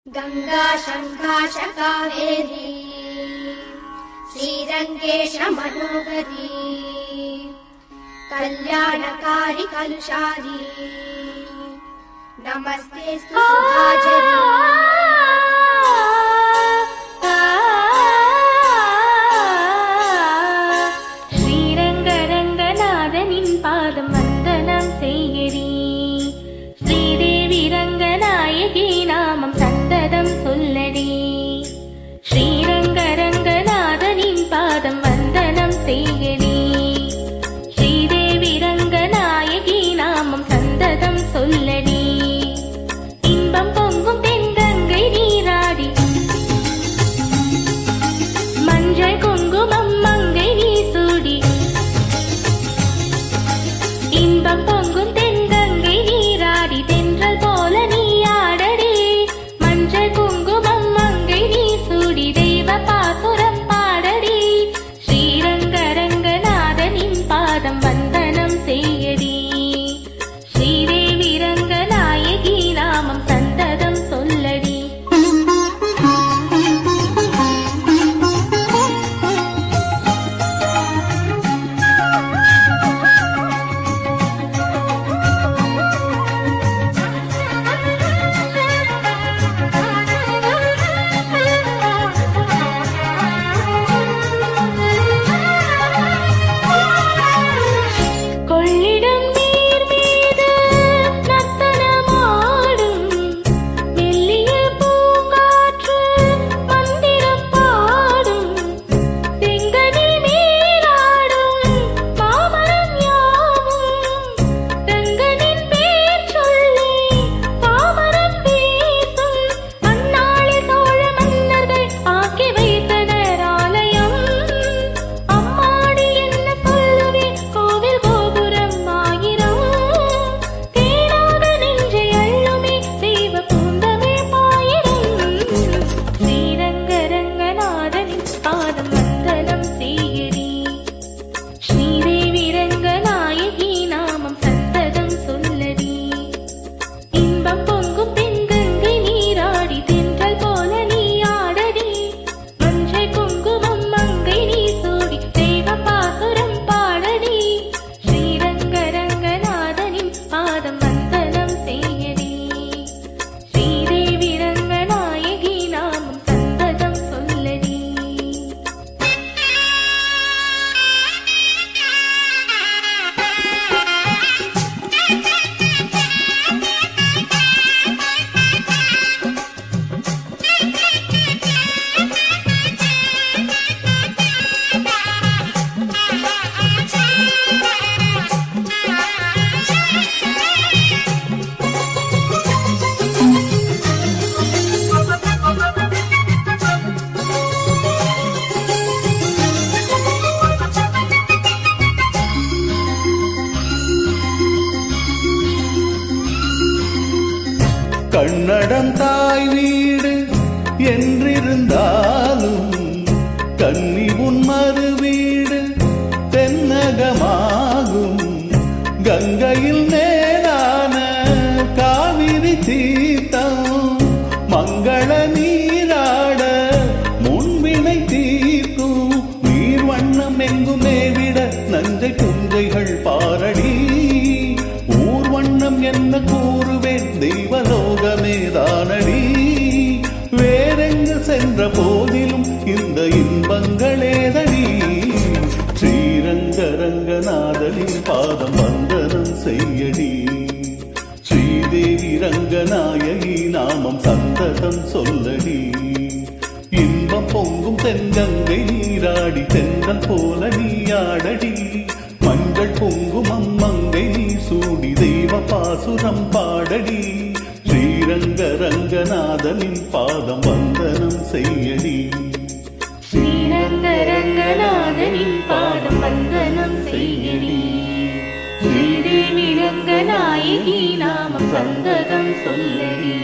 गंगा शंकाश कावेरी श्रीरंगेश मनोहरी कल्याणकारी कलुषारी नमस्ते सुधाजरी ஸ்ரீரங்கரங்கநாதனின் பாதம் வந்தனம் செய்யடி ஸ்ரீதேவி ரங்கநாயகி நாமம் சந்ததம் சொல்லடி ஸ்ரீரங்கரங்கநாதனின் பாதம் வந்தனம் செய்யடி ஸ்ரீதேவி ரங்கநாயகி நாமம் சந்ததம் சொல்லடி இன்பம் பொங்கும் தென்கங்கை நீராடி மஞ்சள் குங்குமம் மங்கை நீ சூடி இன்பம் பொங்கும் தென்கங்கை நீராடி தென்றல் போல நீ ஆடடி மஞ்சள் குங்குமம் மங்கை நீ சூடி தெய்வ பாசுரம் பாடடி ஸ்ரீரங்கரங்கநாதனின் பாதம் வந்தனம் செய்யடி ஸ்ரீதேவி ரங்கநாயகி நாமம் சந்ததம் சொல்லடி கொள்ளிடம் நீர் மீது நர்த்தனமாடும் மெல்லிய பூங்காற்று மந்திரம் பாடும் செங்கனி நீராடும் மாமரம் யாவும் ரங்கனின் பேர் சொல்லி பாமரம் வீசும் அந்நாளே சோழ மன்னர்கள் ஆக்கி வைத்தனர் ஆலயம் அம்மாடி என்ன சொல்லுவேன் கோவில் கோபுரம் ஆயிரம் தேடாத நெஞ்சை அள்ளுமே தெய்வ பூந்தமிழ் பாயிரம் ஸ்ரீரங்கரங்கநாதனின் பாதம் வந்தனம் செய்யடி ஸ்ரீதேவி ரங்கநாயகி நாமம் சந்ததம் சொல்லடி இன்பம் பொங்கும் தென்கங்கை நீராடி தென்றல் போல நீ ஆடடி மஞ்சள் குங்குமம் மங்கை நீ சூடி தெய்வ பாசுரம் பாடடி ஸ்ரீரங்கரங்கநாதனின் பாதம் வந்தனம் செய்யடி ஸ்ரீதேவி ரங்கநாயகி நாமம் சந்ததம் சொல்லடி கண்ணடம் தாய் வீடு என்றிருந்தாலும் கன்னி உன் மறு வீடு தென்னகமாகும் கங்கையில் நேரான காவிரி தீர்த்தம் மங்கள நீராட முன்வினை தீர்க்கும் நீர் வண்ணம் எங்குமே விட நஞ்சை புஞ்சைகள் பாரடி ஊர் வண்ணம் என்ன கூறுவேன் தெய்வலோகமே தானடி வேறெங்கு சென்ற போதிலும் இந்த இன்பங்களேதடி ஸ்ரீரங்கரங்கநாதனின் பாதம் வந்தனம் செய்யடி ஸ்ரீதேவி ரங்கநாயகி நாமம் சந்ததம் சொல்லடி இன்பம் பொங்கும் தென்கங்கை நீராடி தென்றல் போல நீ ஆடடி மஞ்சள் குங்குமம் மங்கை நீ சூடி தெய்வ பாசுரம் பாடடி ஸ்ரீரங்கரங்கநாதனின் பாதம் வந்தனம் செய்யடி ஸ்ரீரங்கரங்கநாதனின் பாதம் வந்தனம் செய்யடி ஸ்ரீதேவி ரங்கநாயகி நாமம் சந்ததம் சொல்லடி